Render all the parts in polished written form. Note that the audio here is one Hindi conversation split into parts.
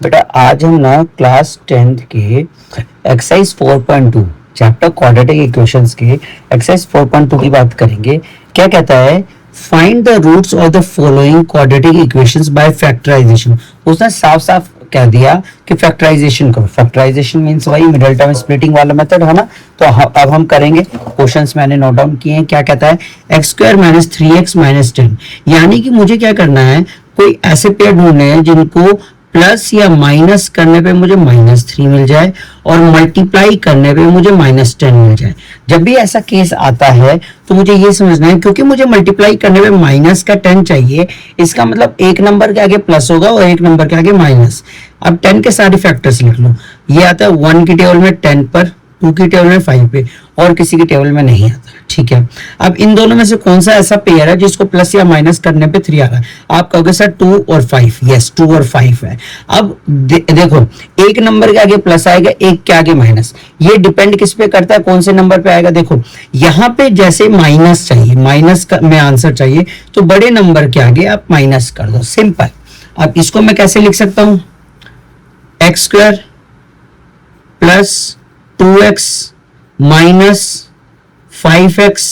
बेटा आज हम ना क्लास 10th के एक्सरसाइज 4.2 चैप्टर क्वाड्रेटिक इक्वेशंस के एक्सरसाइज 4.2 की बात करेंगे। क्या कहता है, find the roots of the following quadratic equations by factorisation. उसने साफ साफ कह दिया कि फैक्टराइजेशन करो। फैक्टराइजेशन मींस वही मिडिल टर्म स्प्लिटिंग वाला मेथड है ना। तो अब हम करेंगे। क्वेश्चंस मैंने नोट डाउन किए हैं। क्या कहता है, x square minus 3x minus 10, यानी कि मुझे क्या करना है, कोई ऐसे पेयर ढूंढने हैं जिनको प्लस या माइनस करने पे मुझे -3 मिल जाए और मल्टीप्लाई करने पे मुझे -10 मिल जाए। जब भी ऐसा केस आता है तो मुझे ये समझना है, क्योंकि मुझे मल्टीप्लाई करने पे माइनस का 10 चाहिए, इसका मतलब एक नंबर के आगे प्लस होगा और एक नंबर के आगे माइनस। अब 10 के सारे फैक्टर्स लिख लो। ये आता है 1 की टेबल में 10 पर, 2 की टेबल में 5 पे, और किसी की टेबल में नहीं आता। ठीक है, अब इन दोनों में से कौन सा ऐसा पेयर है जिसको प्लस या माइनस करने पे 3 आ रहा है? आप कहोगे सर 2 और 5। यस, 2 और 5 है। अब देखो, एक नंबर के आगे प्लस आएगा, एक के आगे माइनस। ये डिपेंड किस पे करता है, कौन से नंबर पे आएगा। देखो यहाँ पे जैसे माइनस चाहिए, माइनस में आंसर चाहिए, तो बड़े नंबर के आगे आप माइनस कर दो, सिंपल। अब इसको मैं कैसे लिख सकता हूं, x square plus 2x minus 5x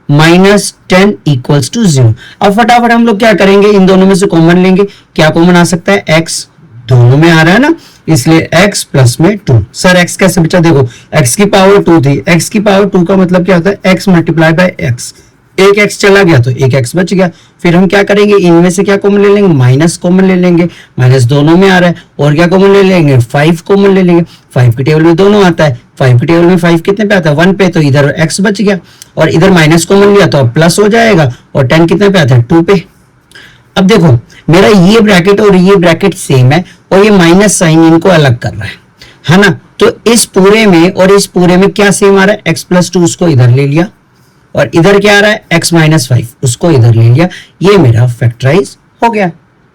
minus 10 equals to 0। अब फटाफट हम लोग क्या करेंगे, इन दोनों में से कॉमन लेंगे। क्या कॉमन आ सकता है, x दोनों में आ रहा है ना, इसलिए x प्लस में 2। सर x कैसे बचा, देखो x की पावर 2 थी, x की पावर 2 का मतलब क्या होता है, x मल्टीप्लाई बाय x। एक x चला गया तो एक x बच गया। फिर हम क्या करेंगे, इनमें से क्या कॉमन ले लेंगे, माइनस कॉमन ले लेंगे, माइनस दोनों में आ रहा है। और क्या कॉमन ले लेंगे, 5 कॉमन ले लेंगे। 5 की टेबल में दोनों आता है, 5 की टेबल में 5 कितने पे आता है, 1 पे, तो इधर x बच गया। और इधर माइनस कॉमन लिया तो अब प्लस हो जाएगा, और 10 कितने पे आता है, 2 पे। अब देखो मेरा ये ब्रैकेट और ये ब्रैकेट सेम है, और ये माइनस साइन इनको अलग कर रहा है ना। तो इस पूरे में और इस पूरे में क्या सेम आ रहा है, x प्लस 2 उसको इधर ले लिया, और इधर क्या आ रहा है, x माइनस 5 उसको इधर ले लिया। ये मेरा फैक्टराइज हो गया।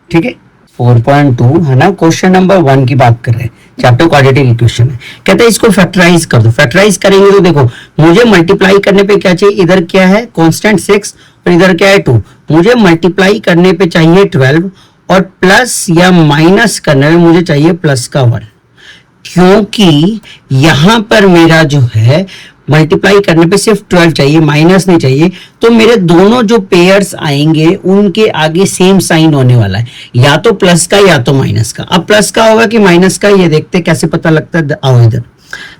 ठीक है, 4.2 है ना। क्वेश्चन नंबर 1 की बात कर रहे हैं, चैप्टर क्वाड्रेटिक इक्वेशन है। कहते हैं इसको फैक्टराइज कर दो। फैक्टराइज करेंगे तो देखो, मुझे मल्टीप्लाई करने पे क्या चाहिए, इधर क्या है कांस्टेंट 6 और इधर क्या है 2। मुझे मल्टीप्लाई करने पे चाहिए 12, और प्लस या माइनस करने में मुझे चाहिए प्लस का 1, क्योंकि यहां पर मेरा जो है मल्टीप्लाई करने पे सिर्फ 12 चाहिए, माइनस नहीं चाहिए। तो मेरे दोनों जो पेयर्स आएंगे उनके आगे सेम साइन होने वाला है, या तो प्लस का या तो माइनस का। अब प्लस का होगा कि माइनस का, ये देखते कैसे पता लगता है। आओ इधर,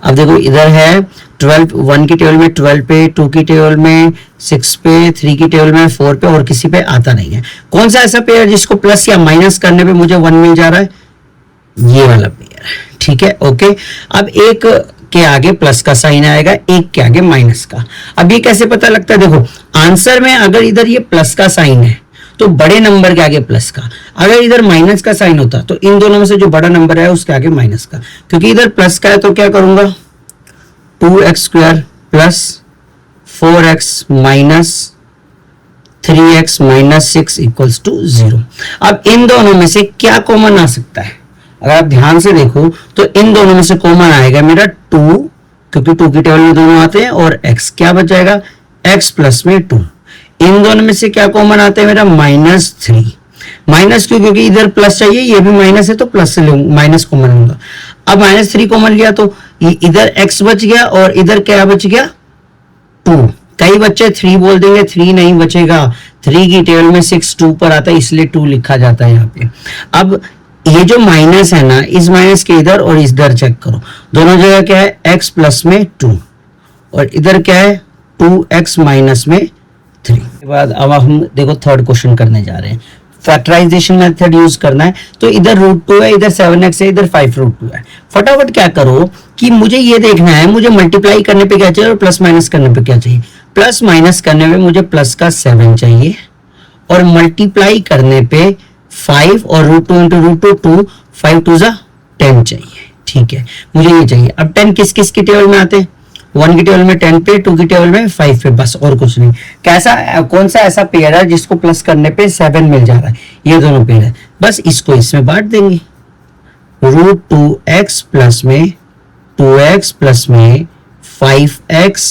अब देखो इधर है 12, 1 की टेबल में 12 पे, 2 की टेबल में 6 पे, 3 की टेबल में 4 पे, और किसी पे आता नहीं है। कौन सा ऐसा पेयर जिसको प्लस या माइनस करने पे मुझे 1 मिल जा रहा है, ये वाला पेयर है। ठीक है, ओके। अब एक के आगे प्लस का साइन आएगा, एक के आगे माइनस का। अब ये कैसे पता लगता है, देखो आंसर में अगर इधर ये प्लस का साइन है तो बड़े नंबर के आगे प्लस का, अगर इधर माइनस का साइन होता तो इन दोनों में से जो बड़ा नंबर है उसके आगे माइनस का। क्योंकि इधर प्लस का है तो क्या करूंगा, 2x square plus 4x minus 3x minus 6 equals to 0। अब इन दोनों में से क्या कॉमन आ सकता है, अगर आप ध्यान से देखो तो इन दोनों में से कॉमन आएगा मेरा 2, क्योंकि 2 की टेबल में दोनों आते हैं, और x क्या बच जाएगा, x प्लस में 2। इन दोनों में से क्या कॉमन आता है मेरा, -3। माइनस क्यों, क्योंकि इधर प्लस चाहिए, ये भी माइनस है तो प्लस से लूंगा, माइनस कॉमन लूंगा। अब -3 कॉमन लिया तो इधर x बच गया, और इधर क्या बच गया, 2। कई बच्चे 3 बोल देंगे, 3 नहीं बचेगा। 3 की टेबल में 6 2 पर आता है, इसलिए 2 लिखा जाता है यहाँ पे। अब ये जो माइनस है ना, इस माइनस के इधर और इधर चेक करो, दोनों जगह क्या है, x प्लस में 2, और इधर क्या है 2x माइनस में 3। के बाद अब हम देखो थर्ड क्वेश्चन करने जा रहे हैं। फैक्टराइजेशन मेथड यूज करना है, तो इधर √2 है, इधर 7x है, इधर 5√2 है। फटाफट क्या करो कि मुझे ये देखना है, मुझे मल्टीप्लाई करने पे क्या चाहिए और प्लस माइनस करने पे क्या चाहिए। प्लस माइनस करने में मुझे प्लस का 7 चाहिए, और मल्टीप्लाई करने पे 5 और √2 इंटू √2 2, 5 2 जा 10 चाहिए। ठीक है, मुझे ये चाहिए। अब 10 किस किस की टेबल में आते हैं, 1 की टेबल में 10 पे, 2 की टेबल में 5 पे, बस और कुछ नहीं। कैसा, कौन सा ऐसा पेयर है जिसको प्लस करने पे 7 मिल जा रहा है, ये दोनों पेयर है। बस इसको इसमें बांट देंगे, √2x प्लस में 2x प्लस में 5x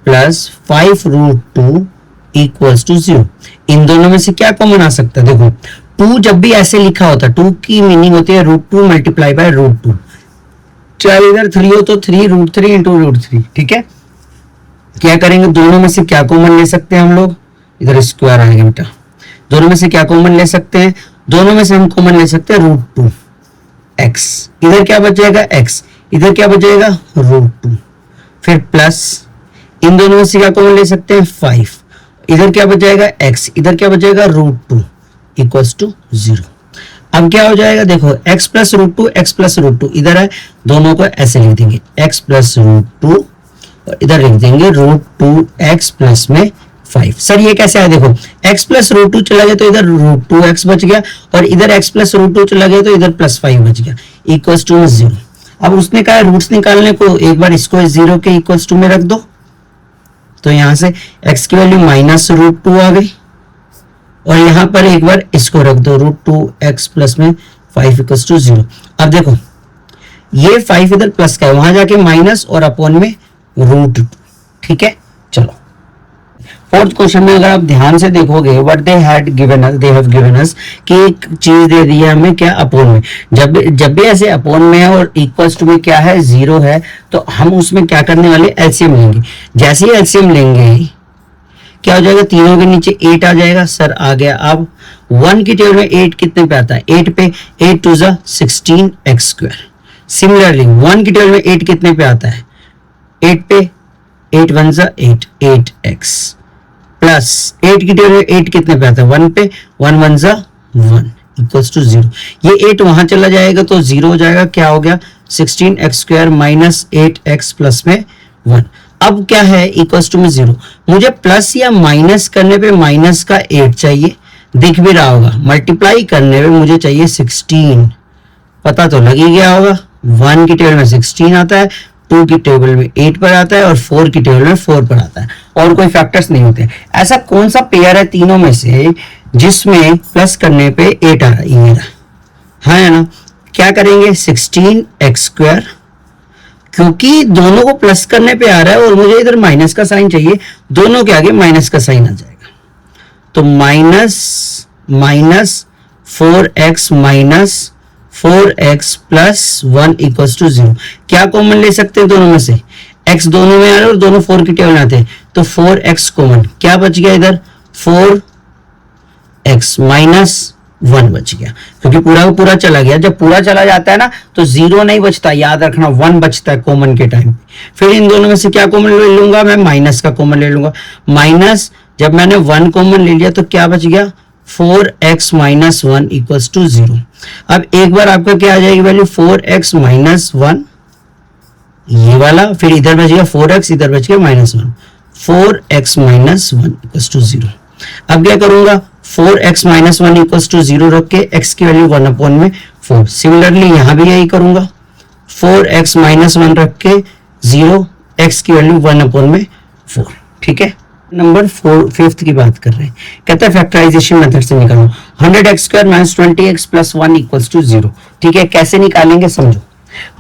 प्लस 5 √2 इक्वल्स टू 0। इन दोनों में से क्या कॉमन आ सकता है, देखो 2 जब भी ऐसे लिखा होता है, 2 की मीनिंग होती है √2 मल्टीप्लाई बाय √2, चाहे इधर 3 हो तो 3 √3 इंटू √3, ठीक है। क्या करेंगे, दोनों में से क्या कॉमन ले सकते हैं हम लोग, इधर स्क्वायर आएगा बेटा, दोनों में से क्या कॉमन ले सकते हैं, दोनों में से हम कॉमन ले सकते हैं √2 x, इधर क्या बच जाएगा x, इधर क्या बच जाएगा √2, फिर प्लस इन दोनों में से क्या कॉमन ले सकते हैं 5, इधर क्या बच जाएगा x, इधर क्या बच जाएगा √2 इक्वल्स टू 0। अब क्या हो जाएगा, देखो x प्लस √2 x प्लस √2 इधर है, दोनों को ऐसे लिख देंगे x प्लस √2 और इधर लिख देंगे √2x प्लस में 5। सर ये कैसे आया, देखो x प्लस √2 चला गया तो इधर √2x बच गया, और इधर x प्लस √2 चला गया तो इधर प्लस 5 बच गया, इक्वल्स टू 0। अब उसने कहा रूट्स निकालने को, एक बार इसको 0 के इक्वल्स टू में रख दो, तो यहां से x की वैल्यू माइनस √2 आ गई, और यहां पर एक बार इसको रख दो √2x प्लस में 5 इक्वल्स टू 0। अब देखो ये 5 इधर प्लस का है, वहां जाके माइनस और अपॉन में √2, ठीक है। चलो फोर्थ क्वेश्चन में अगर आप ध्यान से देखोगे, what they have given us, कि एक चीज दे दी है हमें, क्या अपोन में, जब भी ऐसे अपोन में है और इक्वल्स टू में क्या है 0 है, तो हम उसमें क्या करने वाले, एलसीएम लेंगे। जैसे ही एलसीएम लेंगे क्या हो जाएगा, तीनों के नीचे 8 आ जाएगा, सर आ गया। अब 1 की टेबल में 8 कितने पे आता है, 8 पे, 8 टू ज़ा 16x²। सिमिलरली 1 की टेबल में 8 कितने पे आता है, 8 पे, 8 1 ज़ा 8, 8x प्लस 8 की टेबल में 8 कितने पे आता है, 1 पे, 1 1 ज़ा 1 इक्वल्स टू 0। ये 8 वहां चला जाएगा तो 0 हो जाएगा, क्या हो गया 16x² माइनस 8x प्लस में 1। अब क्या है, इक्वल्स टू में 0। मुझे प्लस या माइनस करने पे माइनस का 8 चाहिए, दिख भी रहा होगा, मल्टीप्लाई करने पे मुझे चाहिए 16, पता तो लग ही गया होगा। 1 की टेबल में 16 आता है, 2 की टेबल में 8 पर आता है, और 4 की टेबल में 4 पर आता है, और कोई फैक्टर्स नहीं होते। ऐसा कौन सा पेयर है तीनों में से जिसमें प्लस करने पे 8 आ रहा है, ये रहा, है ना। क्या करेंगे, 16x², क्योंकि दोनों को प्लस करने पे आ रहा है और मुझे इधर माइनस का साइन चाहिए, दोनों के आगे माइनस का साइन आ जाएगा, तो minus 4x minus 4x plus 1 equals to 0। क्या कॉमन ले सकते हैं दोनों में से, x दोनों में आ रहा है और दोनों 4 की टेबल में आते हैं, तो 4x कॉमन, क्या बच गया इधर 4x माइनस 1 बच गया, क्योंकि पूरा का पूरा चला गया। जब पूरा चला जाता है ना तो 0 नहीं बचता, याद रखना 1 बचता है कॉमन के टाइम। फिर इन दोनों में से क्या कॉमन ले लूंगा, मैं माइनस का कॉमन ले लूंगा। माइनस जब मैंने 1 कॉमन ले लिया तो क्या बच गया 4x माइनस 1 इक्वल्स टू 0। अब एक बार आपका क्या आ जाएगी वैल्यू 4x माइनस 1, ये वाला, फिर इधर बच गया 4x, इधर बच गया -1, 4x माइनस 1 इक्वल्स टू 0। अब क्या करूंगा, 4x माइनस 1 इक्वल्स टू 0 रख के x की वैल्यू 1 अपॉन में 4। सिमिलरली यहां भी यही करूंगा, 4x माइनस 1 रख के 0, x की वैल्यू 1 अपॉन में 4, ठीक है। नंबर 5th की बात कर रहे हैं, कहता है फैक्टराइजेशन मेथड से निकालो 100x² minus 20x plus 1 equals to 0, ठीक है। कैसे निकालेंगे समझो,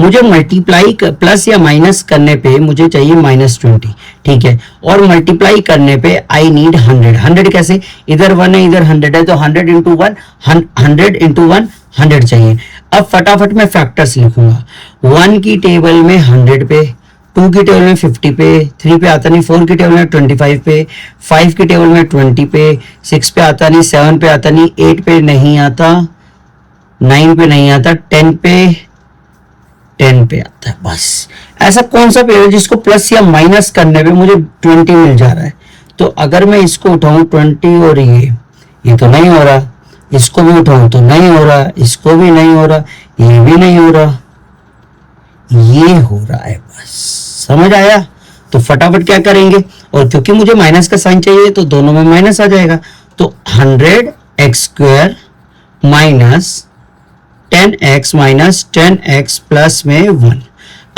मुझे मल्टीप्लाई प्लस या माइनस करने पे मुझे चाहिए -20, ठीक है, और मल्टीप्लाई करने पे आई नीड 100। 100 कैसे, इधर 1 है इधर 100 है, तो 100 इंटू 1 100 चाहिए। अब फटाफट मैं फैक्टर्स लिखूंगा, 1 की टेबल में 100 पे, 2 की टेबल में 50 पे, 3 पे आता नहीं, 4 की टेबल में 25 पे, 5 की टेबल में 20 पे, 6 पे आता नहीं, 7 पे आता नहीं, 8 पे नहीं आता, 9 पे नहीं आता, 10 पे आता है। बस ऐसा कौन सा पेयर है जिसको प्लस या माइनस करने पे मुझे 20 मिल जा रहा है। तो अगर मैं इसको उठाऊं 20 और ये तो नहीं हो रहा, इसको भी उठाऊं तो नहीं हो रहा, इसको भी नहीं हो रहा, ये भी नहीं हो रहा, ये हो रहा है। बस समझ आया। तो फटाफट क्या करेंगे, और क्योंकि मुझे माइनस का साइन चाहिए तो दोनों में माइनस आ जाएगा, तो 100x² minus 10x minus 10x plus में 1।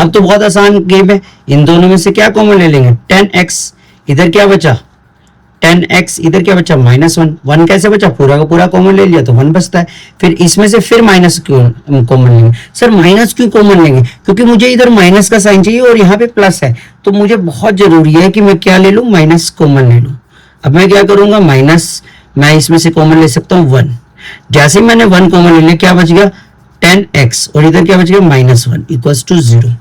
अब तो बहुत आसान गेम है, इन दोनों में से क्या कॉमन ले लेंगे, 10x, इधर क्या बचा 10x, इधर क्या बचा -1, 1 कैसे बचा, पूरा का पूरा कॉमन ले लिया तो 1 बचता है। फिर इसमें से फिर माइनस क्यों कॉमन लेंगे, सर माइनस क्यों कॉमन लेंगे, क्योंकि मुझे इधर माइनस का साइन चाहिए और यहाँ पे प्लस है, तो मुझे बहुत जरूरी है कि मैं क्या ले लूं, माइनस कॉमन ले लूं। अब मैं क्या करूंगा, माइनस, मैं इसमें से कॉमन ले सकता हूँ 1, जैसे ही मैंने 1 कॉमन ले लिया, क्या बच गया 10x, और इधर क्या बच गया -1 इक्वल्स टू 0।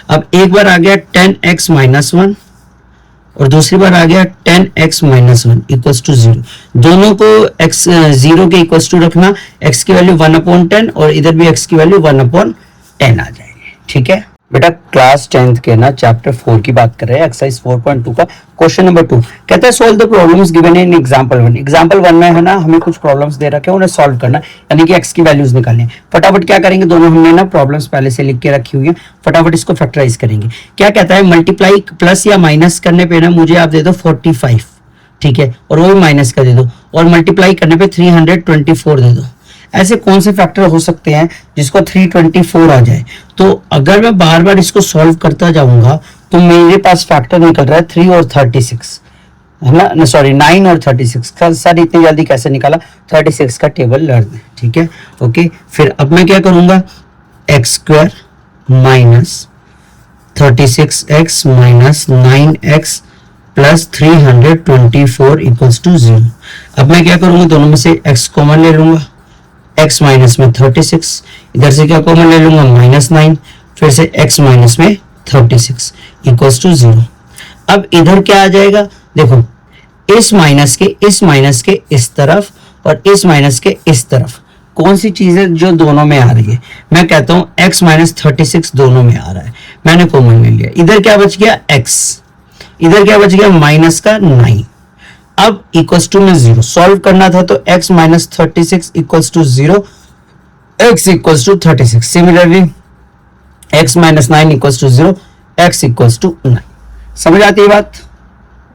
अब एक बार आ गया 10x -1 और दूसरी बार आ गया 10x -1 इक्वल्स टू 0। दोनों को x 0 के इक्वल्स टू रखना, x की वैल्यू 1/10 और इधर भी x की वैल्यू 1/10 आ जाएगी। ठीक है बेटा, क्लास 10th के ना चैप्टर 4 की बात कर रहे हैं, एक्सरसाइज 4.2 का क्वेश्चन नंबर 2 कहता है solve the problems given in example 1। Example 1 में है ना हमें कुछ प्रॉब्लम्स दे रखे हैं, उन्हें सॉल्व करना, यानी कि x की वैल्यूज निकालनी है। फटाफट क्या करेंगे, दोनों हमने ना प्रॉब्लम्स पहले से लिख के रखी हुई है, फटाफट इसको फैक्टराइज करेंगे। क्या कहता है, मल्टीप्लाई प्लस या माइनस करने पे ना मुझे आप दे दो 45, ठीक है, और वो भी माइनस का दे दो, और मल्टीप्लाई करने पे 324 दे दो। ऐसे कौन से फैक्टर हो सकते हैं जिसको 324 आ जाए? तो अगर मैं बार बार इसको सॉल्व करता जाऊंगा तो मेरे पास फैक्टर निकल रहा है 3 और 36, है ना, सॉरी 9 और 36। सर इतनी जल्दी कैसे निकाला? 36 का टेबल लर्न है, ठीक है, ओके। फिर अब मैं क्या करूंगा, x² minus 36x minus 9x plus 324 equals to 0। अब मैं क्या करूंगा, दोनों में से x कॉमन ले लूंगा, x माइनस में 36, इधर से क्या कॉमन ले लूंगा -9, फिर से x माइनस में 36 इक्वल्स टू 0। अब इधर क्या आ जाएगा, देखो इस माइनस के इस तरफ और इस माइनस के इस तरफ कौन सी चीज है जो दोनों में आ रही है? मैं कहता हूं x माइनस 36 दोनों में आ रहा है, मैंने कॉमन ले लिया। इधर क्या बच गया x, इधर क्या बच गया माइनस का 9। अब इक्वल्स टू में 0 सॉल्व करना था, तो x minus 36 equals to 0, x equals to 36। Similarly x minus 9 equals to 0, x equals to 9। समझ आती है बात?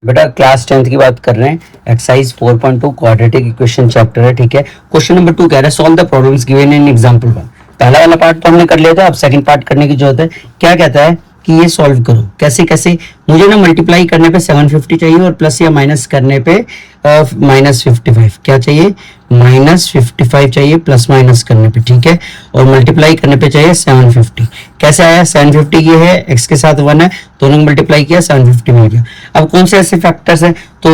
बेटा क्लास 10th की बात कर रहे हैं, एक्सरसाइज 4.2 क्वाड्रेटिक इक्वेशन चैप्टर है, ठीक है। क्वेश्चन नंबर 2 कह रहा है solve the problems given in example 1। पहला वाला पार्ट तो हमने कर लिया था, अब सेकंड पार्ट करने की जरूरत है। क्या कहता है कि ये सॉल्व करो, कैसे कैसे? मुझे ना मल्टीप्लाई करने पे 750 चाहिए और प्लस या माइनस करने पे -55 क्या चाहिए, -55 चाहिए प्लस माइनस करने पे, ठीक है, और मल्टीप्लाई करने पे चाहिए 750। कैसे आया, 750 ये है, x के साथ 1 है, दोनों मल्टीप्लाई किया 750 मिल गया। अब कौन से ऐसे फैक्टर्स हैं, तो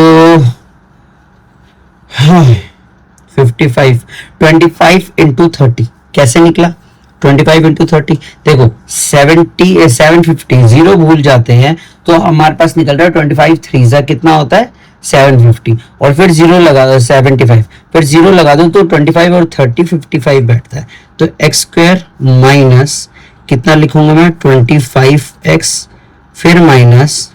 25 इंटू 30 कैसे निकला, 25 इंटू 30, देखो 750 जीरो भूल जाते हैं तो हमारे पास निकल रहा है 25 3 कितना होता है 750, और फिर जीरो लगा दो 75, फिर जीरो लगा दो तो 25 और 30 55 बैठता है। तो x² माइनस कितना लिखूंगा मैं 25x, फिर minus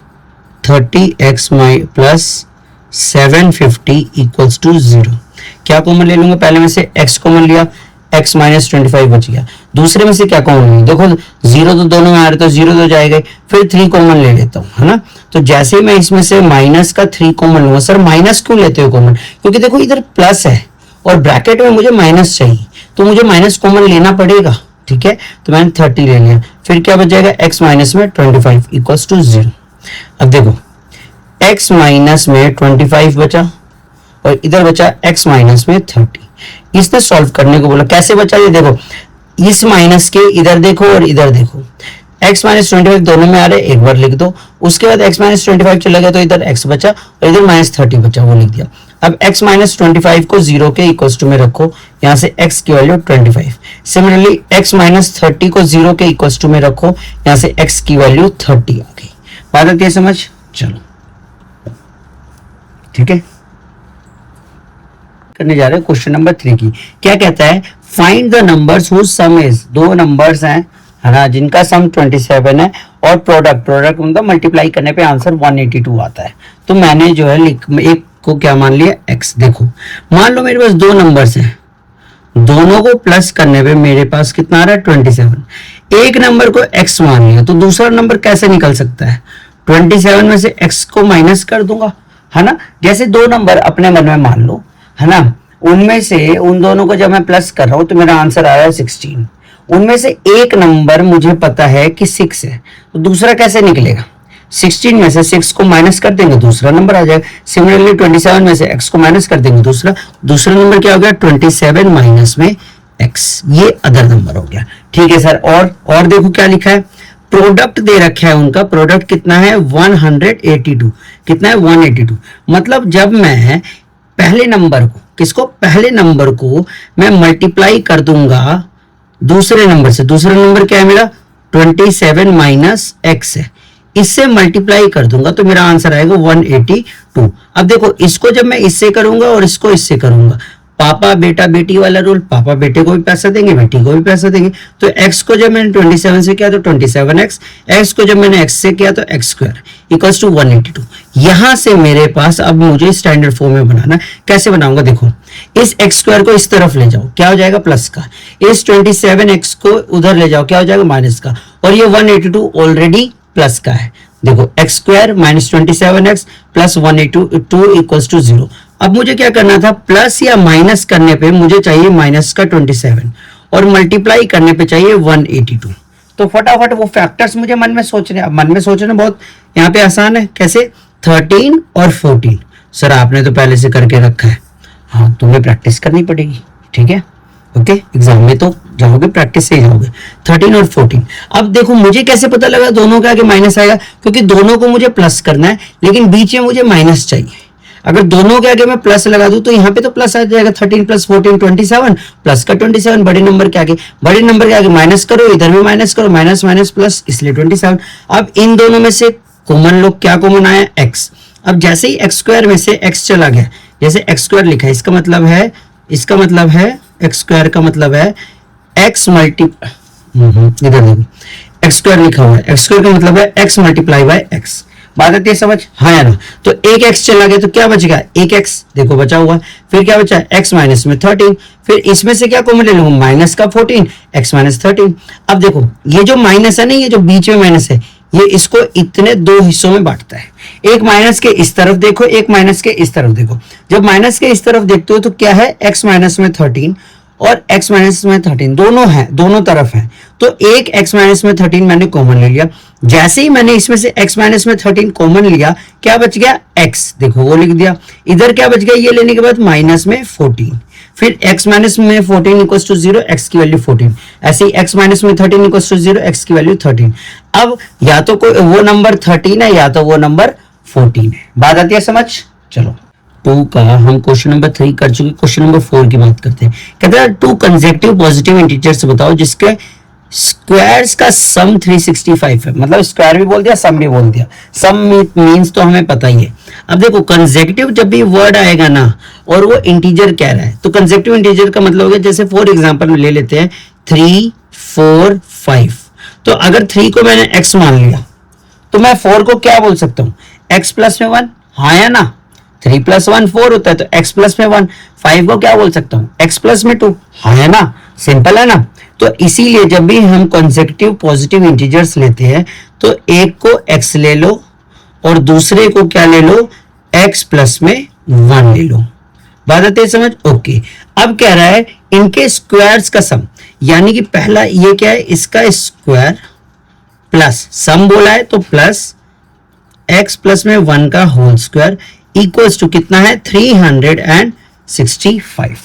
30x plus 750 equals to 0। क्या कॉमन ले लूंगा, पहले में से x कॉमन लिया, x माइनस 25 बच गया। दूसरे में से क्या कॉमन लिया, देखो 0 तो दोनों में आ रहे तो 0 तो जाएगा, फिर 3 कॉमन ले लेता हूँ, है ना। तो जैसे ही मैं इसमें से माइनस का 3 कॉमन लूंगा, सर माइनस क्यों लेते हो कॉमन, क्योंकि देखो इधर प्लस है और ब्रैकेट में मुझे माइनस चाहिए, तो मुझे माइनस कॉमन लेना पड़ेगा, ठीक है। तो मैंने 30 ले लिया, फिर क्या बच जाएगा x माइनस में 25 इक्वल्स टू 0। अब देखो x माइनस में 25 बचा और इधर बचा x माइनस में 30। इसने सॉल्व करने को बोला, कैसे बचा ये देखो, इस माइनस के इधर देखो और इधर देखो, x माइनस 25 दोनों में आ रहे, एक बार लिख दो, उसके बाद x माइनस 25 चला गया तो इधर x बचा और इधर माइनस 30 बचा, वो लिख दिया। अब x माइनस 25 को 0 के इक्वल्स टू में रखो, यहाँ से x की वैल्यू 25। सिमिलरली x माइनस 30 को 0 के इक्वल्स टू में रखो, यहाँ से x की वैल्यू 30 आ गई। बात आती है समझ, चलो ठीक है। करने जा रहे हैं क्वेश्चन नंबर 3 की। क्या कहता है, find the numbers whose sum is, दो नंबर्स हैं, है ना, जिनका सम 27 है और प्रोडक्ट मतलब मल्टीप्लाई करने पे आंसर 182 आता है। तो मैंने जो है एक को क्या मान लिया x। देखो मान लो मेरे पास दो नंबर्स हैं, दोनों को प्लस करने पे मेरे पास कितना आ रहा है 27। एक नंबर को x मान लिया तो दूसरा नंबर कैसे निकल सकता है, 27 में से x को माइनस कर दूंगा, है ना। जैसे दो नंबर अपने मन में मान लो, है ना, उनमें से उन दोनों को जब मैं प्लस कर रहा हूं तो मेरा आंसर आ रहा है 16। उनमें से एक नंबर मुझे पता है कि 6 है, तो दूसरा कैसे निकलेगा, 16 में से 6 को माइनस कर देंगे दूसरा नंबर आ जाएगा। सिमिलरली 27 में से x को माइनस कर देंगे दूसरा नंबर क्या हो गया 27 माइनस में x, ये अदर नंबर हो गया, ठीक है सर। और देखो क्या लिखा है, प्रोडक्ट दे रखा है, उनका प्रोडक्ट कितना है 182, कितना है 182। मतलब जब मैं पहले नंबर को, किसको, पहले नंबर को मैं मल्टीप्लाई कर दूंगा दूसरे नंबर से। दूसरा नंबर क्या है मेरा, 27 माइनस एक्स है, इससे मल्टीप्लाई कर दूंगा तो मेरा आंसर आएगा 182। अब देखो इसको जब मैं इससे करूंगा और इसको इससे करूंगा, पापा बेटा बेटी वाला रूल, पापा बेटे को भी पैसा देंगे, बेटी को भी पैसा देंगे। तो x को जब मैंने 27 से किया तो 27x, x को जब मैंने x से किया तो x स्क्वायर इक्वल्स टू 182। यहां से मेरे पास अब मुझे स्टैंडर्ड फॉर्म में बनाना, कैसे बनाऊंगा, देखो इस x स्क्वायर को इस तरफ ले जाओ, क्या हो जाएगा, प्लस का। इस 27x को उधर ले जाओ, क्या हो जाएगा, माइनस का। और ये 182 ऑलरेडी प्लस का है। देखो x square minus 27x plus 182 equals to 0। अब मुझे क्या करना था, प्लस या माइनस करने पे मुझे चाहिए माइनस का 27 और मल्टीप्लाई करने पे चाहिए 182। तो फटाफट वो फैक्टर्स मुझे मन में सोचने, अब मन में सोचना बहुत यहाँ पे आसान है। कैसे, 13 और 14। सर आपने तो पहले से करके रखा है। हाँ, तुम्हें प्रैक्टिस करनी पड़ेगी, ठीक है, ओके। एग्जाम में तो जाओगे, प्रैक्टिस से ही जाओगे। 13 और 14। अब देखो मुझे कैसे पता लगा दोनों के आगे माइनस आएगा, क्योंकि दोनों को मुझे प्लस करना है लेकिन बीच में मुझे माइनस चाहिए। अगर दोनों के आगे मैं प्लस लगा दूं तो यहाँ पे तो प्लस आ जाएगा, 13 प्लस 14 27, प्लस का 27 बड़े नंबर के आगे, बड़े नंबर के आगे माइनस करो, इधर भी माइनस करो, माइनस माइनस प्लस, इसलिए 27। अब इन दोनों में से कॉमन लोग, क्या कॉमन आया, एक्स। अब जैसे ही एक्स स्क्वायर में से एक्स चला गया, जैसे एक्स स्क्वायर लिखा है, इसका मतलब है एक्स स्क्वायर का मतलब है एक्स मल्टी, इधर देखो एक्स स्क्वायर लिखा हुआ है, एक्स स्क्वायर का मतलब है एक्स मल्टीप्लाई बाय एक्स। बात आती है समझ, हाँ या ना। तो एक एक्स चला गया तो क्या बच गया, एक एक्स देखो बचा हुआ। फिर क्या बचा, एक्स माइनस में 13, फिर इसमें से क्या कॉमन ले लूंगा, माइनस का 14, एक्स माइनस 13। अब देखो ये जो माइनस है ना, ये जो बीच में माइनस है, ये इसको इतने दो हिस्सों में बांटता है। एक माइनस के इस तरफ देखो, एक माइनस के इस तरफ देखो। जब माइनस के इस तरफ देखते हो तो क्या है, एक्स माइनस में 13 और x माइनस में 13 दोनों हैं, दोनों तरफ हैं। तो एक x माइनस में 13 मैंने कॉमन ले लिया। जैसे ही मैंने इसमें से x माइनस में 13 कॉमन लिया, क्या बच गया, x, देखो वो लिख दिया। इधर क्या बच गया, ये लेने के बाद माइनस में 14, फिर x माइनस में 14 इक्वल्स टू 0, x की वैल्यू 14। ऐसे ही x माइनस में 13 इक्वल्स टू 0, x की वैल्यू 13। अब या तो कोई वो नंबर 13 है या तो वो नंबर 14 है। बात आती है समझ। चलो 2 का हम क्वेश्चन नंबर 3 कर चुके, क्वेश्चन नंबर 4 की बात करते हैं। कहते हैं 2 कंसेक्यूटिव पॉजिटिव इंटीजर्स बताओ जिसके स्क्वायर्स का सम 365 है। मतलब स्क्वायर भी बोल दिया, सम भी बोल दिया। सम मींस तो हमें पता ही है। अब देखो कंसेक्यूटिव जब भी वर्ड आएगा ना और वो इंटीजर कह रहा है, तो कंसेक्यूटिव इंटीजर का मतलब हो गया, जैसे फॉर एग्जांपल ले लेते हैं 3 4 5। तो अगर 3 को मैंने x मान लिया तो मैं 4 को क्या बोल सकता हूं, x प्लस में 1, हाँ या ना। 3 प्लस 1 4 होता है तो x प्लस में 1। 5 को क्या बोल सकता हूं, x प्लस में 2, हाँ है ना, सिंपल है ना। तो इसीलिए जब भी हम कंसेक्यूटिव पॉजिटिव इंटीजर्स लेते हैं तो एक को x ले लो और दूसरे को क्या ले लो, x प्लस में 1 ले लो। बात आती है समझ, ओके। अब कह रहा है इनके स्क्वायर्स का सम, यानी कि पहला ये क्या है, इसका स्क्वायर प्लस सम बोला है तो प्लस x प्लस में 1 का होल स्क्वायर इक्वल्स टू कितना है, 365।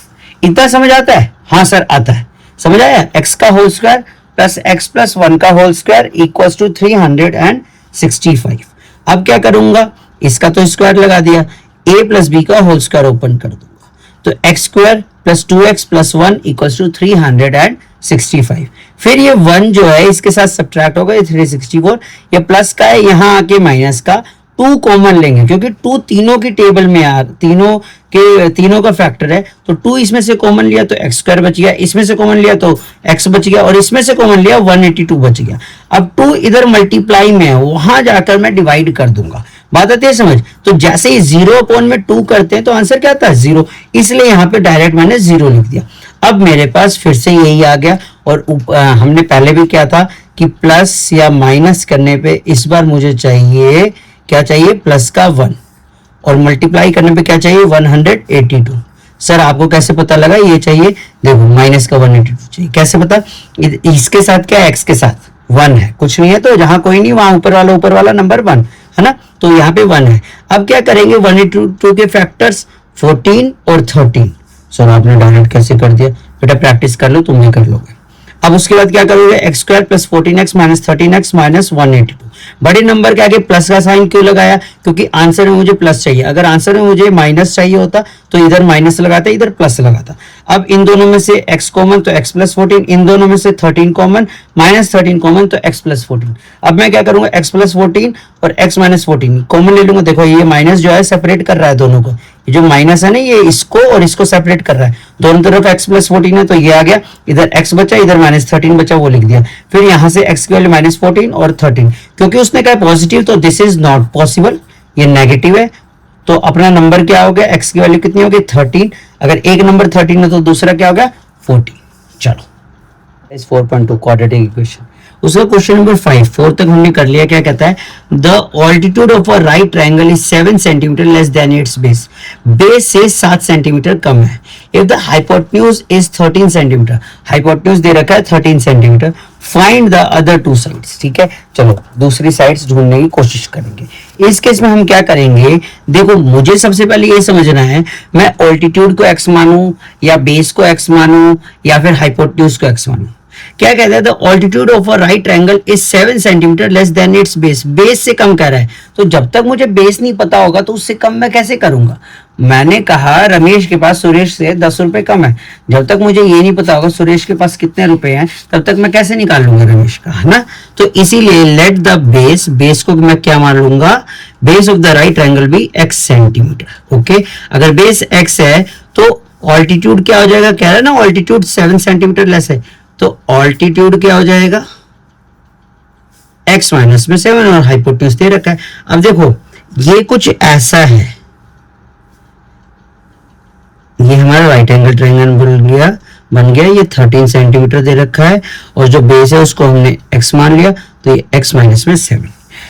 इतना समझ आता है, हाँ सर आता है, समझ आया। x का whole square plus x plus 1 का होल स्क्वायर इक्वल्स टू 365। अब क्या करूंगा, इसका तो स्क्वायर लगा दिया, a प्लस b का होल स्क्वायर ओपन कर दूंगा, तो x square plus 2x plus 1 equals to 365। फिर ये 1 जो है इसके साथ सब्ट्रैक्ट होगा, ये 364, ये प्लस का है, यहाँ आके माइनस का। 2 कॉमन लेंगे क्योंकि 2 तीनों की टेबल में तीनों का फैक्टर है, तो 2 इसमें से कॉमन लिया तो x स्क्वायर बच गया, इसमें से कॉमन लिया तो x बच गया और इसमें से कॉमन लिया 182 बच गया। अब 2 इधर मल्टीप्लाई में है, वहां जाकर मैं डिवाइड कर दूंगा। बात आती है समझ। तो जैसे ही 0/2 करते हैं तो आंसर क्या आता है, 0, इसलिए यहाँ पे डायरेक्ट मैंने 0 लिख दिया। अब मेरे पास फिर से यही आ गया और हमने पहले भी क्या था कि प्लस या माइनस करने पे इस बार मुझे चाहिए, क्या चाहिए, प्लस का 1 और मल्टीप्लाई करने पे क्या चाहिए, 182। सर आपको कैसे पता लगा ये चाहिए, देखो माइनस का 182 चाहिए, कैसे पता, इसके साथ क्या है, x के साथ 1 है, कुछ नहीं है तो जहां कोई नहीं वहां ऊपर वाला नंबर 1 है ना, तो यहाँ पे 1 है। अब क्या करेंगे, 182 के फैक्टर्स 14 और 13। सर आपने डायरेक्ट कैसे कर दिया, बेटा प्रैक्टिस कर लो, तुम भी कर लोगे। अब उसके बाद क्या करोगे, x square plus 14x minus 13x minus 182। बड़े नंबर के आगे प्लस का साइन क्यों लगाया, क्योंकि आंसर में मुझे प्लस चाहिए। अगर आंसर में मुझे माइनस चाहिए होता तो इधर माइनस लगाता, इधर प्लस लगाता। अब इन दोनों में से x कॉमन तो x प्लस 14, इन दोनों में से 13 कॉमन, माइनस 13 कॉमन तो x प्लस 14। अब मैं क्या करूंगा, x प्लस 14 और x माइनस 14 कॉमन ले लूंगा। देखो ये माइनस जो है सेपरेट कर रहा है दोनों को, ये जो माइनस है ना ये इसको और इसको सेपरेट कर रहा है। दोनों तरफ x प्लस 14 है तो ये आ गया, इधर x बचा, इधर माइनस 13 बचा, वो लिख दिया। फिर यहां से x की वैल्यू माइनस 14 और 13, क्योंकि उसने कहा पॉजिटिव तो दिस इज नॉट पॉसिबल, ये नेगेटिव है। तो अपना नंबर क्या हो गया, x की वैल्यू कितनी हो गई 13। अगर एक नंबर 13 है तो दूसरा क्या हो गया 14। चलो इस 4.2 क्वाड्रेटिक इक्वेशन। उसका क्वेश्चन नंबर 5, 4 तक हमने कर लिया। क्या कहता है, the altitude of a right triangle is 7 centimetre less than its base, base से 7 सेंटीमीटर कम है। If the hypotenuse is 13 centimetre, hypotenuse दे रखा है 13 centimetre, find the other two sides. ठीक है, चलो दूसरी साइड्स ढूंढने की कोशिश करेंगे। इस केस में हम क्या करेंगे, देखो मुझे सबसे पहले ये समझना है मैं ऑल्टीट्यूड को x मानूं या बेस को x मानूं या फिर हाइपोटेन्यूज को x मानूं। क्या कहता है, the altitude of a right triangle is 7 centimetre less than its base, base से कम कह रहा है। तो जब तक मुझे बेस नहीं पता होगा तो उससे कम मैं कैसे करूंगा। मैंने कहा रमेश के पास सुरेश से 10 रुपए कम है, जब तक मुझे ये नहीं पता होगा सुरेश के पास कितने रुपए हैं तब तक मैं कैसे निकाल लूंगा रमेश का, है ना। तो इसीलिए लेट द बेस, बेस को मैं क्या मान लूंगा, base of the right triangle भी x सेंटीमीटर। ओके, अगर बेस x है तो ऑल्टीट्यूड क्या हो जाएगा, कह रहा है ना ऑल्टीट्यूड 7 सेंटीमीटर लेस है, तो ऑल्टीट्यूड क्या हो जाएगा x माइनस में 7 और हाइपोटेन्यूज दे रखा है। अब देखो ये कुछ ऐसा है, ये हमारा राइट एंगल ट्रायंगल बन गया, ये 13 सेंटीमीटर दे रखा है और जो बेस है उसको हमने x मान लिया, तो ये x माइनस में 7।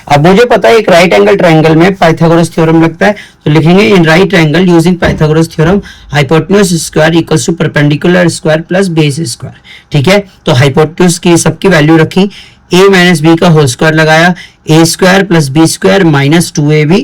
अब मुझे पता है एक राइट एंगल ट्रायंगल में पाइथागोरस थ्योरम लगता है, तो लिखेंगे in right triangle using Pythagoras theorem hypotenuse square equals to perpendicular square plus base square. ठीक है, तो हाइपोटेन्यूज की सबकी वैल्यू रखी, a माइनस बी का होल स्क्वायर लगाया, a square plus b square minus 2ab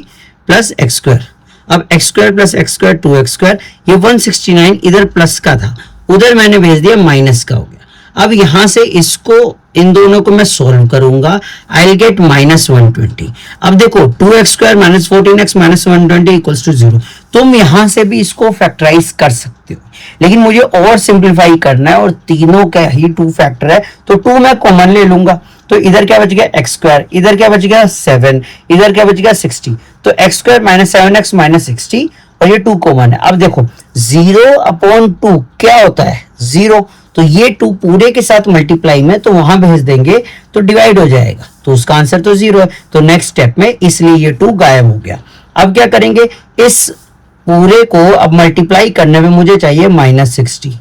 plus x square. अब x square plus x square 2x square, ये 169 इधर प्लस का था, उधर मैंने भेज दिया माइनस का हो गया। अब यहां से इसको इन दोनों को मैं सोल्व करूंगा, आई विल गेट माइनस 120। अब देखो 2x square minus 14x minus 120 equals to 0। तुम यहां से भी इसको फैक्टराइज कर सकते हो, लेकिन मुझे और सिंप्लीफाई करना है और तीनों का ही 2 फैक्टर है, तो 2 मैं कॉमन ले लूंगा। तो इधर क्या बच गया एक्स स्क्वायर, इधर क्या बच गया 7, इधर क्या बच गया 60। तो x square minus 7x minus 60 और ये 2 कॉमन है। अब देखो 0/2 क्या होता है 0, तो ये 2 पूरे के साथ मल्टीप्लाई में तो वहां भेज देंगे तो डिवाइड हो जाएगा, तो उसका आंसर तो 0 है। तो नेक्स्ट स्टेप में इसलिए ये 2 गायब हो गया। अब क्या करेंगे, इस पूरे को अब मल्टीप्लाई करने में मुझे चाहिए माइनस 60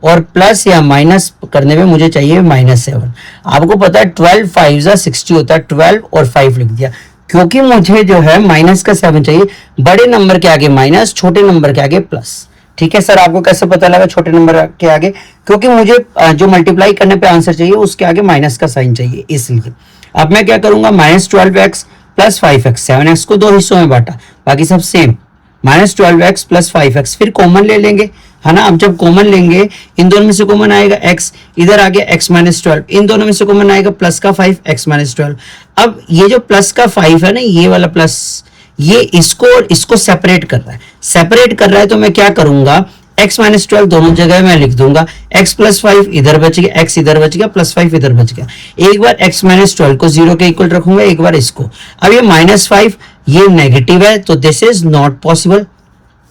और प्लस या माइनस करने में मुझे चाहिए माइनस 7। आपको पता है 12 5 60 होता है, 12 और 5 लिख दिया, क्योंकि मुझे जो है माइनस का 7 चाहिए। बड़े नंबर के आगे माइनस, छोटे नंबर के आगे प्लस। ठीक है सर, आपको कैसे पता लगा छोटे नंबर के आगे, क्योंकि मुझे जो मल्टीप्लाई करने पे आंसर चाहिए उसके आगे माइनस का साइन चाहिए, इसलिए। अब मैं क्या करूंगा, minus 12x plus 5x, 7x को 2 हिस्सों में बांटा, बाकी सब same, minus 12x plus 5x, फिर कॉमन ले लेंगे, है ना। अब जब कॉमन लेंगे इन दोनों में से कॉमन आएगा x, इधर आ गया x माइनस 12, इन दोनों में से कॉमन आएगा प्लस का 5 x माइनस 12। अब ये जो प्लस का 5 है ना, ये वाला प्लस, ये इसको और इसको सेपरेट कर रहा है, सेपरेट कर रहा है, तो मैं क्या करूंगा, x माइनस 12 दोनों जगह मैं लिख दूंगा, x प्लस 5 इधर बच गया, x इधर बच गया, प्लस 5 इधर बच गया। एक बार x माइनस 12 को 0 के इक्वल रखूंगा, एक बार इसको। अब ये माइनस 5 ये नेगेटिव है, तो दिस इज नॉट पॉसिबल,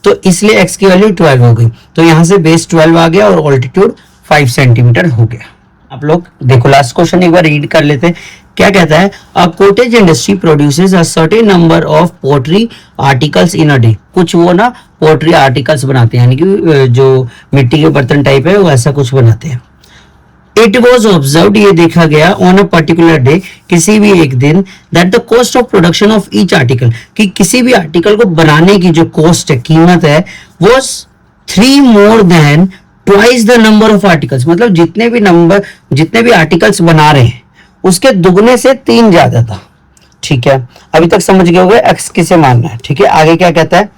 तो इसलिए x की वैल्यू 12 हो गई। तो यहां से बेस 12 आ गया और ऑल्टीट्यूड 5 सेंटीमीटर हो गया। आप लोग देखो लास्ट क्वेश्चन एक बार रीड कर लेते हैं। क्या कहता है, a cottage industry produces a certain number of pottery articles in a day. कुछ वो ना पोट्री आर्टिकल्स बनाते हैं, यानी कि जो मिट्टी के बर्तन टाइप है वो ऐसा कुछ बनाते हैं। इट वॉज ऑब्जर्व, ये देखा गया, ऑन अ पर्टिकुलर डे, किसी भी एक दिन, that the cost of production of each article, कि किसी भी आर्टिकल को बनाने की जो कॉस्ट है, कीमत है, was 3 more than twice the number of articles. मतलब जितने भी आर्टिकल्स बना रहे हैं उसके दुगने से 3 ज्यादा था। ठीक है, अभी तक समझ गए होंगे एक्स किसे मानना है। ठीक है, आगे क्या कहता है,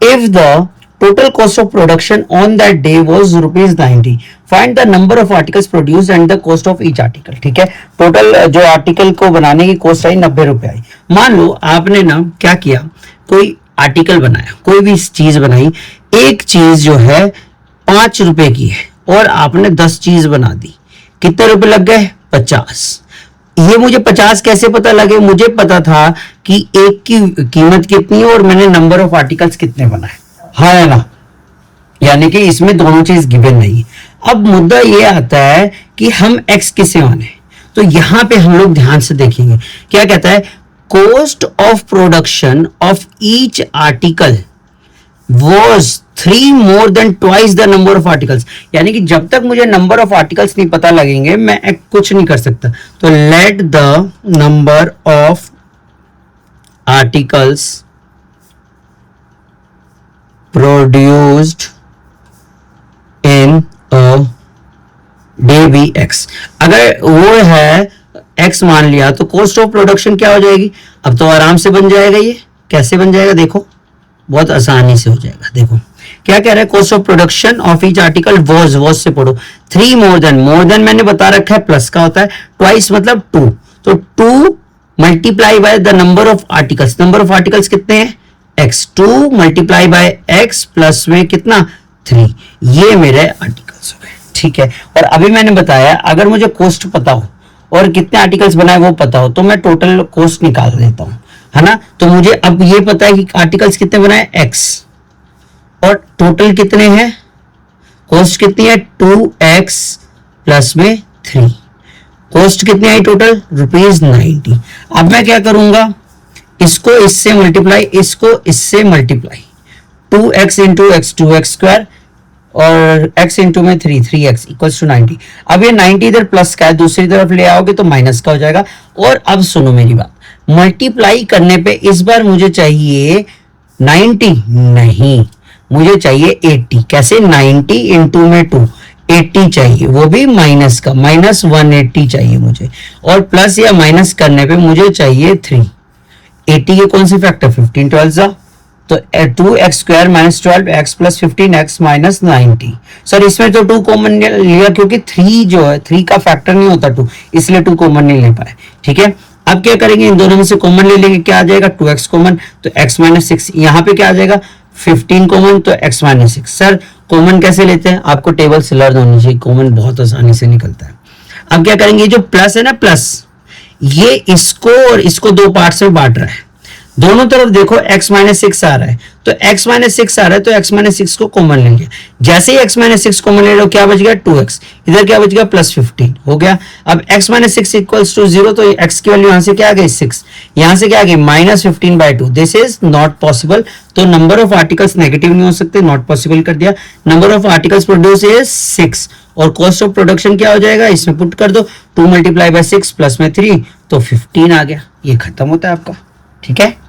if the total cost of production on that day was ₹90. Find the number of articles produced and the cost of each article. ठीक है, टोटल जो आर्टिकल को बनाने की कॉस्ट आई ₹90 आई. मान लो आपने ना क्या किया, कोई आर्टिकल बनाया, कोई भी चीज बनाई, एक चीज जो है ₹5 की है और आपने 10 चीज बना दी, कितने रुपए लग गए? 50. ये मुझे 50 कैसे पता लगे? मुझे पता था कि एक की कीमत कितनी है और मैंने नंबर ऑफ आर्टिकल्स कितने बनाए, हाँ है ना, यानी कि इसमें दोनों चीज गिवन नहीं. अब मुद्दा ये आता है कि हम एक्स किसे माने, तो यहां पे हम लोग ध्यान से देखेंगे क्या कहता है. Cost of production of each article was 3 more than twice the number of articles. यानी कि जब तक मुझे नंबर ऑफ आर्टिकल्स नहीं पता लगेंगे मैं कुछ नहीं कर सकता. तो let the number of articles produced in a day be x. अगर वो है एक्स मान लिया तो कॉस्ट ऑफ प्रोडक्शन क्या हो जाएगी? अब तो आराम से बन जाएगा. ये कैसे बन जाएगा? देखो, बहुत आसानी से हो जाएगा. देखो क्या कह रहा है, cost of production of each article was से पढ़ो. 3 मोर देन मैंने बता रखा है प्लस का होता है, ट्वाइस मतलब 2, तो 2 multiply by the number of articles. Number of articles कितने हैं? x. 2 multiply by x plus में कितना? 3. ये मेरे आर्टिकल्स हो गए. ठीक है, और अभी मैंने बताया अगर मुझे कॉस्ट पता हो और कितने आर्टिकल्स बनाए वो पता हो तो मैं टोटल कॉस्ट निकाल देता हूं, है ना. तो मुझे अब ये पता है कि आर्टिकल्स कितने बनाए? x, और टोटल कितने हैं? कॉस्ट कितनी है? 2x प्लस में 3. कॉस्ट कितनी आई टोटल? ₹90. अब मैं क्या करूंगा, इसको इससे मल्टीप्लाई, इसको इससे multiply. 2x into x 2x square और x इंटू में 3x इक्वल्स टू 90. अब ये 90 इधर प्लस का है, दूसरी तरफ ले आओगे तो माइनस का हो जाएगा. और अब सुनो मेरी बात, मल्टीप्लाई करने पे इस बार मुझे चाहिए 90 नहीं, मुझे चाहिए 80. कैसे? 90 इंटू में 2, 80 चाहिए, वो भी माइनस का, माइनस 180 चाहिए मुझे. और प्लस या माइनस करने पे मुझे चाहिए 3. 80 के कौन से फैक्टर? 15 12 जा, तो 2x square minus 12x plus 15x minus 90. Sir इसमें तो 2 कॉमन लिया क्योंकि 3 जो है 3 का फैक्टर नहीं होता 2, इसलिए 2 कॉमन नहीं ले पाए. ठीक है, अब क्या करेंगे, इन दोनों में से कॉमन ले लेंगे. क्या आ जाएगा? 2x कॉमन, तो x माइनस 6. यहाँ पे क्या आ जाएगा? 15 कॉमन, तो x माइनस 6. सर कॉमन कैसे लेते हैं? आपको टेबल से लर्न होनी चाहिए, कॉमन बहुत आसानी से निकलता है. अब क्या करेंगे, जो प्लस है ना, प्लस ये इसको और इसको 2 पार्ट्स में बांट रहा है. दोनों तरफ देखो x माइनस 6 आ रहा है, तो x माइनस 6 आ रहा है तो x माइनस 6 को कॉमन लेंगे. जैसे ही x माइनस 6 कॉमन ले लो, क्या बच गया? 2x. इधर क्या बच गया? प्लस 15 हो गया. अब x माइनस 6 इक्वल्स टू 0, तो x की वैल्यू यहां से क्या आ गई? 6. यहां से क्या आ गई? Minus 15/2. This is not possible. तो नंबर ऑफ आर्टिकल्स नेगेटिव नहीं हो सकते, नॉट पॉसिबल कर दिया. Number of articles produce is 6 और कॉस्ट ऑफ प्रोडक्शन क्या हो जाएगा? इसमें पुट कर दो, 2 मल्टीप्लाई बाय 6 प्लस में 3, तो 15 आ गया. ये खत्म होता है आपका. ठीक है.